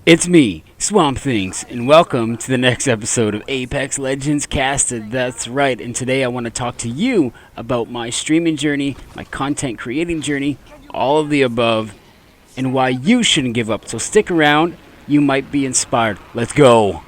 It's me, Swamp Things, and welcome to the next episode of Apex Legends Casted. That's right, and today I want to talk to you about my streaming journey, my content creating journey, all of the above, and why you shouldn't give up. So stick around, you might be inspired. Let's go!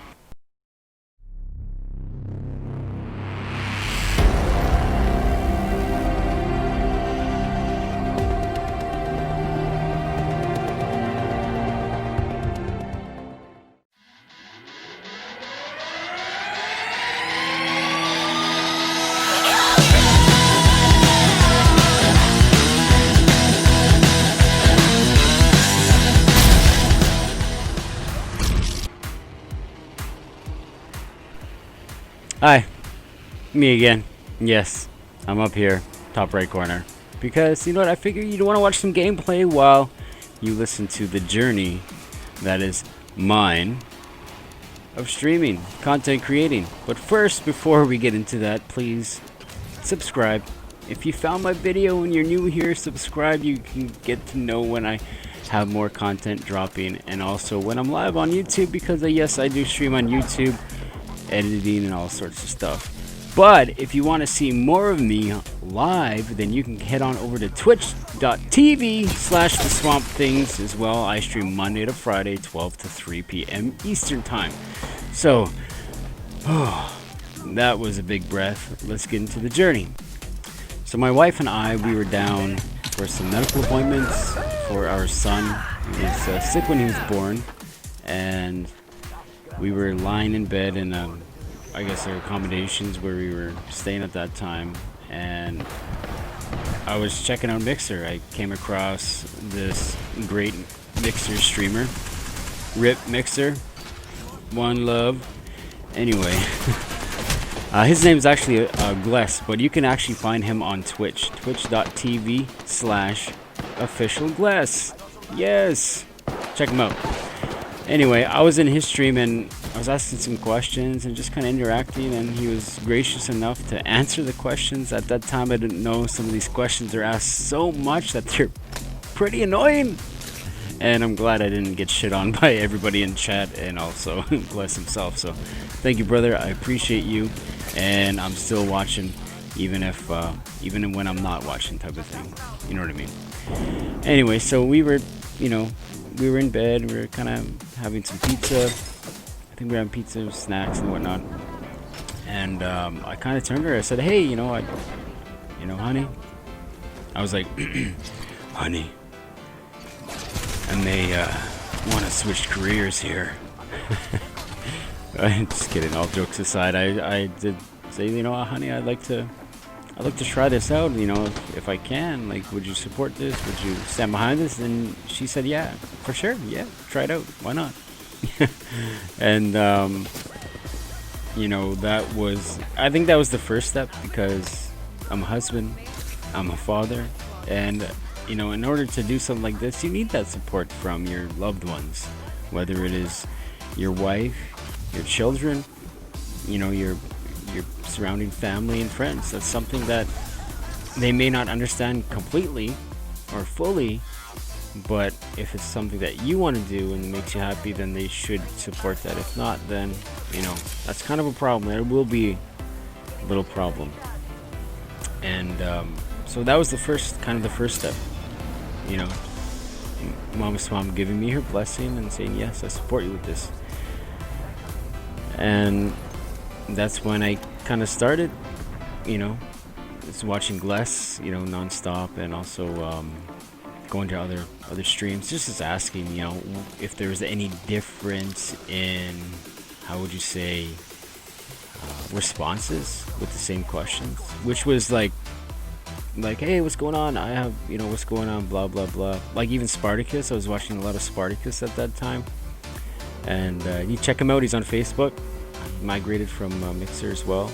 Hi, me again. Yes, I'm up here, top right corner. Because, you know what, I figure you want to watch some gameplay while you listen to the journey that is mine of streaming, content creating. But first, before we get into that, please subscribe. If you found my video and you're new here, subscribe. You can get to know when I have more content dropping, and also when I'm live on YouTube, because yes, I do stream on YouTube, editing and all sorts of stuff. But if you want to see more of me live, then you can head on over to twitch.tv/the swamp things as well. I stream Monday to Friday, 12 to 3 p.m. Eastern time. So that was a big breath. Let's get into the journey. So my wife and I, we were down for some medical appointments for our son. He was sick when he was born, and we were lying in bed in, I guess, our accommodations where we were staying at that time, and I was checking out Mixer. I came across this great Mixer streamer, Rip Mixer, one love. Anyway, his name's actually Gless, but you can actually find him on Twitch, twitch.tv/officialgless. Yes, check him out. Anyway, I was in his stream and I was asking some questions and just kind of interacting, and he was gracious enough to answer the questions. At that time, I didn't know some of these questions are asked so much that they're pretty annoying. And I'm glad I didn't get shit on by everybody in chat, and also Bless himself. So thank you, brother. I appreciate you, and I'm still watching, even when I'm not watching, type of thing. You know what I mean? Anyway, so we were in bed. We were kind of having some pizza. I think we were having pizza, snacks, and whatnot. And I kind of turned to her. I said, "Hey, honey." I was like, "Honey, I may want to switch careers here." Just kidding. All jokes aside, I did say, honey, I'd like to try this out, if I can. Like, would you support this? Would you stand behind this? And she said, yeah, for sure. Yeah, try it out. Why not? And, I think that was the first step, because I'm a husband, I'm a father, and, in order to do something like this, you need that support from your loved ones, whether it is your wife, your children, your surrounding family and friends. That's something that they may not understand completely or fully, but if it's something that you want to do and it makes you happy, then they should support that. If not, then that's kind of a problem. There will be a little problem. And so that was the first step. Mama Swamp giving me her blessing and saying, yes, I support you with this. And that's when I kind of started, just watching Gless, nonstop, and also going to other streams, just asking, if there was any difference in, how would you say, responses with the same questions, which was like, hey, what's going on? I have, what's going on, blah, blah, blah. Like, even Spartacus, I was watching a lot of Spartacus at that time. And you check him out, he's on Facebook. Migrated from Mixer as well,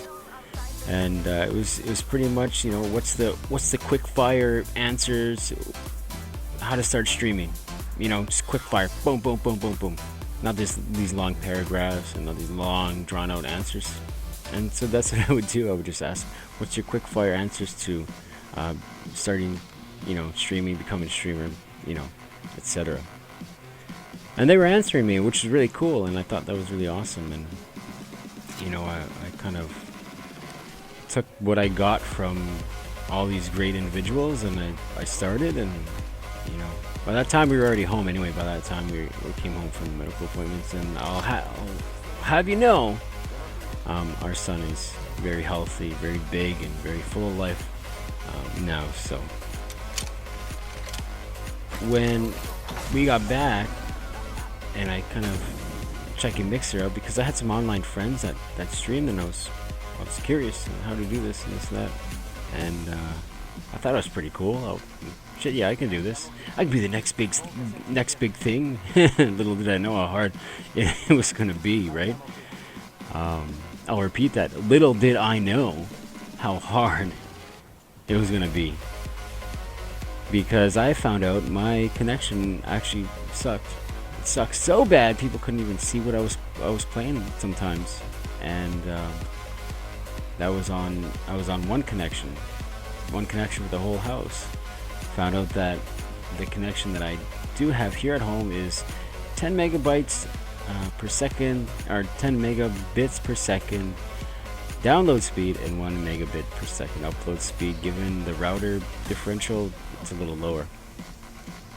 and it was pretty much, what's the quick fire answers, how to start streaming, just quick fire, boom, boom, boom, boom, boom. Not these long paragraphs and not these long drawn out answers. And so that's what I would do. I would just ask, what's your quick fire answers to starting, streaming, becoming a streamer, etc. And they were answering me, which is really cool, and I thought that was really awesome. And you know, I kind of took what I got from all these great individuals, and I started, and you know, by that time we were already home anyway. By that time we came home from medical appointments, and I'll have you know, our son is very healthy, very big, and very full of life now. So when we got back, and I kind of checking Mixer out because I had some online friends that streamed, and I was curious on how to do this and this and that, and I thought it was pretty cool. Shit, yeah, I can do this. I could be the next big thing. Little did I know how hard it was gonna be, right? I'll repeat that. Little did I know how hard it was gonna be, because I found out my connection actually sucked. It sucked so bad people couldn't even see what I was playing sometimes, and I was on one connection with the whole house. Found out that the connection that I do have here at home is 10 megabytes per second, or 10 megabits per second download speed, and 1 megabit per second upload speed. Given the router differential, it's a little lower.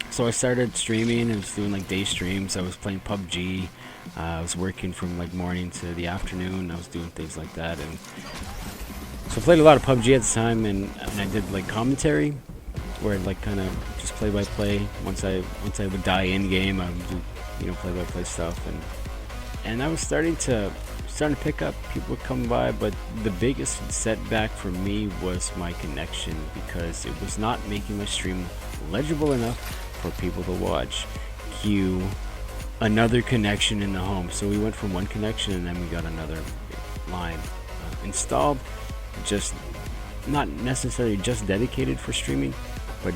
So I started streaming. I was doing like day streams. I was playing PUBG. I was working from like morning to the afternoon. I was doing things like that, and so I played a lot of PUBG at the time, and I did like commentary, where I'd like kind of just play by play. Once I would die in game, I would do, you know, play by play stuff, and I was starting to pick up. People would come by, but the biggest setback for me was my connection, because it was not making my stream legible enough for people to watch. Cue another connection in the home. So we went from one connection, and then we got another line installed, just not necessarily just dedicated for streaming, but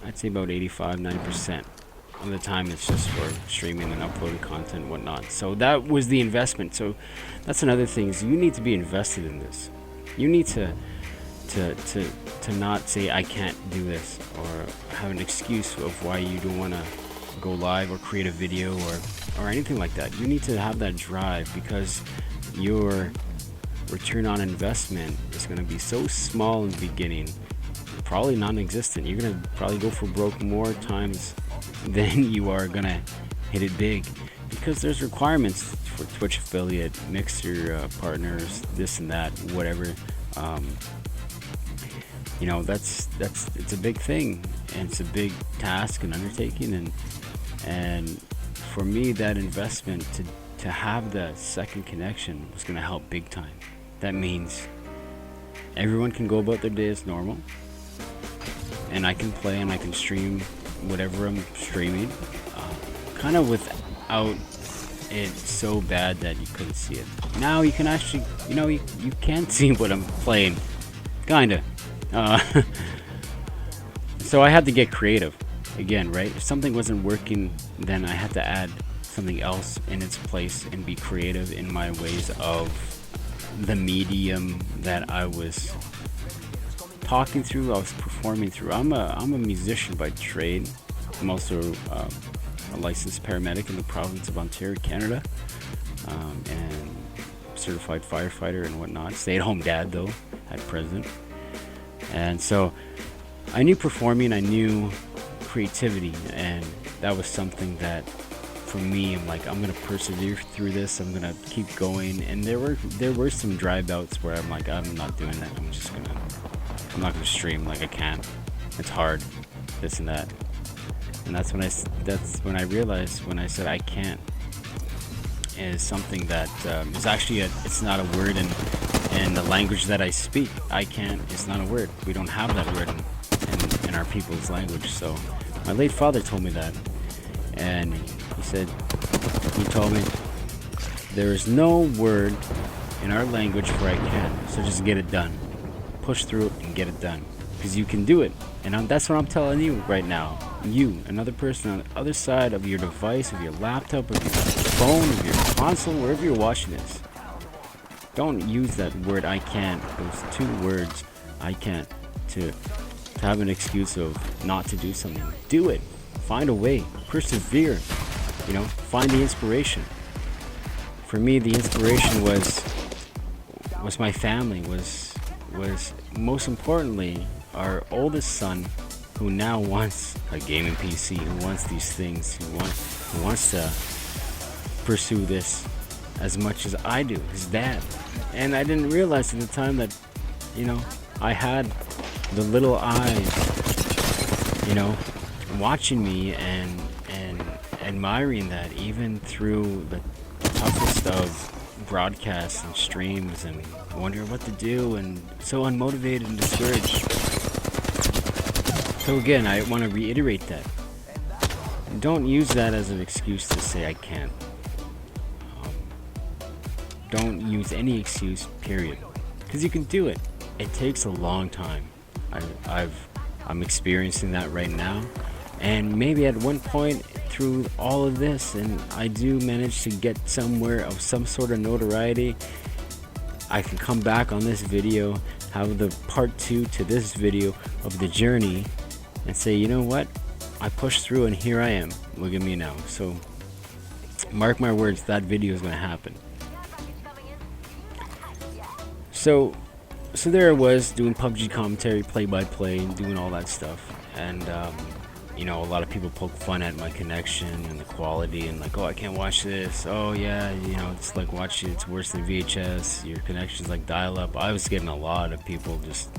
I'd say about 85-90% of the time it's just for streaming and uploading content and whatnot. So that was the investment. So that's another thing, is you need to be invested in this. You need to not say I can't do this, or have an excuse of why you don't want to go live or create a video or anything like that. You need to have that drive, because your return on investment is going to be so small in the beginning, probably non-existent. You're going to probably go for broke more times than you are going to hit it big, because there's requirements for Twitch affiliate, Mixer partners, this and that, whatever. You know, it's a big thing, and it's a big task and undertaking, and for me, that investment to have the second connection was going to help big time. That means everyone can go about their day as normal, and I can play and I can stream whatever I'm streaming, kind of without it so bad that you couldn't see it. Now you can actually, you know, you can see what I'm playing, kinda. So I had to get creative again, right? If something wasn't working, then I had to add something else in its place and be creative in my ways of the medium that I was talking through, I was performing through. I'm a musician by trade. I'm also a licensed paramedic in the province of Ontario, Canada, and certified firefighter and whatnot. Stay-at-home dad though at present. And so I knew performing, I knew creativity, and that was something that for me, I'm like, I'm gonna persevere through this. I'm gonna keep going. And there were some dry bouts where I'm like, I'm not doing that. I'm not gonna stream. Like, I can't. It's hard. This and that. And that's when I realized, when I said I can't, is something that is actually it's not a word in the language that I speak. I can't. It's not a word. We don't have that word in our people's language. So my late father told me that, and he told me, there is no word in our language for I can, so just get it done. Push through it and get it done, because you can do it. And that's what I'm telling you right now. You, another person on the other side of your device, of your laptop, of your phone, of your console, wherever you're watching this. Don't use that word I can't, those two words, I can't, to have an excuse of not to do something. Do it. find a way, persevere, you know, find the inspiration. For me, the inspiration was my family, was most importantly our oldest son, who now wants a gaming PC, who wants these things, who wants to pursue this as much as I do, his dad. And I didn't realize at the time that, you know, I had the little eyes, you know, watching me and admiring that, even through the toughest of broadcasts and streams, and wondering what to do, and so unmotivated and discouraged. So again, I want to reiterate that. Don't use that as an excuse to say I can't. Don't use any excuse, period. Because you can do it. It takes a long time. I'm experiencing that right now. And maybe at one point through all of this, and I do manage to get somewhere of some sort of notoriety, I can come back on this video, have the part 2 to this video of the journey, and say, you know what? I pushed through and here I am. Look at me now. So mark my words, that video is going to happen. So there I was doing PUBG commentary, play-by-play, doing all that stuff. And you know, a lot of people poke fun at my connection and the quality, and like, oh, I can't watch this. Oh yeah, you know, it's like watching, it's worse than VHS. Your connection's like dial-up. I was getting a lot of people just,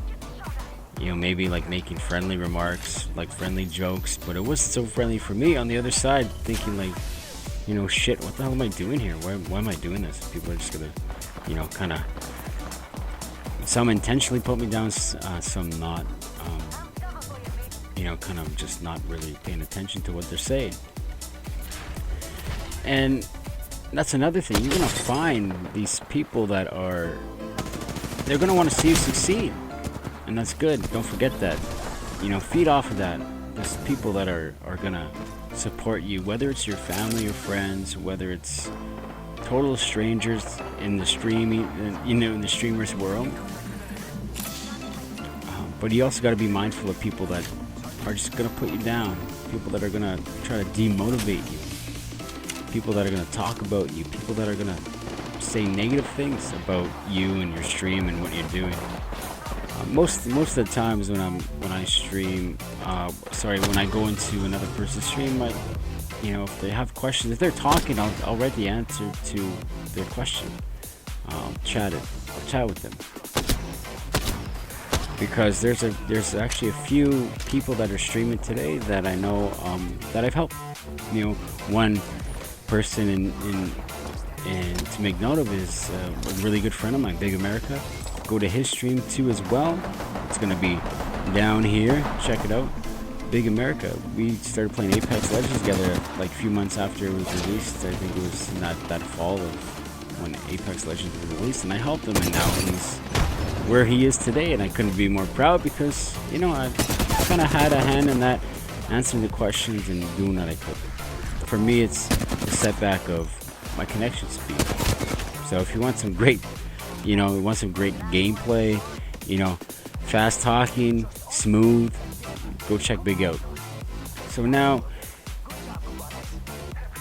you know, maybe like making friendly remarks, like friendly jokes, but it wasn't so friendly for me on the other side, thinking like, you know, shit, what the hell am I doing here? Why am I doing this? People are just gonna, you know, kind of, some intentionally put me down, some not, you know, kind of just not really paying attention to what they're saying. And that's another thing. You're gonna find these people that are, they're gonna want to see you succeed, and that's good. Don't forget that. You know, feed off of that. There's people that are gonna support you, whether it's your family or friends, whether it's total strangers in the streaming, you know, in the streamers world. But you also got to be mindful of people that are just gonna put you down, people that are gonna try to demotivate you, people that are gonna talk about you, people that are gonna say negative things about you and your stream and what you're doing. Most of the times when I stream, when I go into another person's stream, you know, if they have questions, if they're talking, I'll write the answer to their question. I'll chat with them. Because there's actually a few people that are streaming today that I know that I've helped. You know, one person and to make note of is a really good friend of mine, Big America. Go to his stream too as well. It's gonna be down here. Check it out. Big America. We started playing ApexLegends together like a few months after it was released. I think it was that fall of when ApexLegends was released, and I helped him, and now he's where he is today, and I couldn't be more proud because, you know, I kind of had a hand in that, answering the questions and doing what I could. For me, it's the setback of my connection speed. So if you want some great, you know, gameplay, you know, fast talking, smooth, go check Big out. So now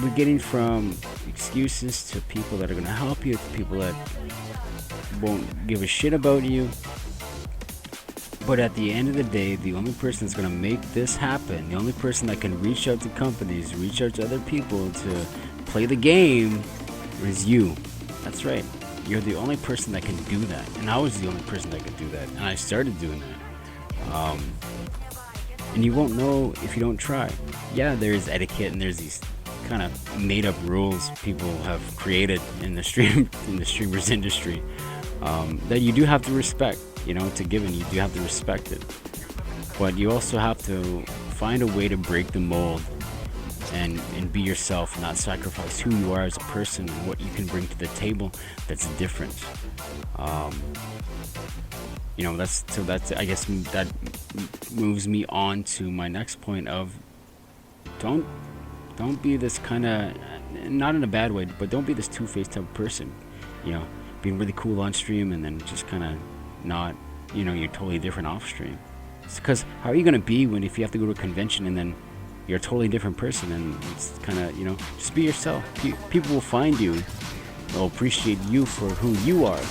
we're getting from excuses to people that are going to help you, to people that won't give a shit about you. But at the end of the day, the only person that's going to make this happen, the only person that can reach out to companies, reach out to other people to play the game, is you. That's right. You're the only person that can do that. And I was the only person that could do that. And I started doing that. And you won't know if you don't try. Yeah, there's etiquette and there's these kind of made up rules people have created in the streamers industry. That you do have to respect, you know, it's a given, you do have to respect it. But you also have to find a way to break the mold and be yourself, and not sacrifice who you are as a person and what you can bring to the table that's different. You know, that's I guess that moves me on to my next point of don't be this kind of, not in a bad way, but don't be this two-faced type of person, you know, being really cool on stream and then just kind of not, you know, you're totally different off stream. Because how are you going to be if you have to go to a convention and then you're a totally different person, and it's kind of, you know, just be yourself. People will find you, they'll appreciate you for who you are.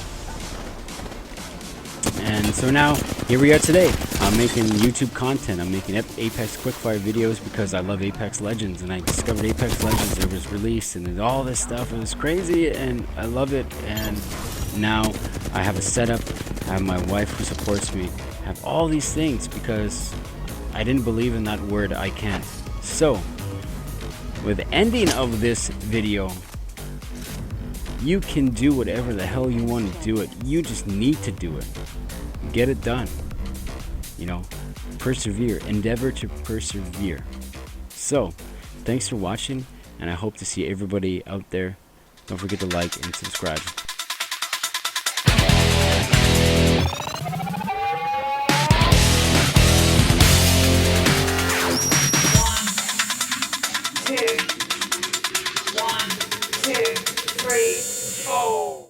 And so now, here we are today. I'm making YouTube content. I'm making Apex Quickfire videos because I love Apex Legends, and I discovered Apex Legends. It was released, and there's all this stuff. It was crazy, and I love it. And now I have a setup. I have my wife who supports me. I have all these things because I didn't believe in that word, I can't. So, with the ending of this video, you can do whatever the hell you want to do it. You just need to do it. Get it done. You know, persevere. Endeavor to persevere. So, thanks for watching, and I hope to see everybody out there. Don't forget to like and subscribe. One, two, three, four.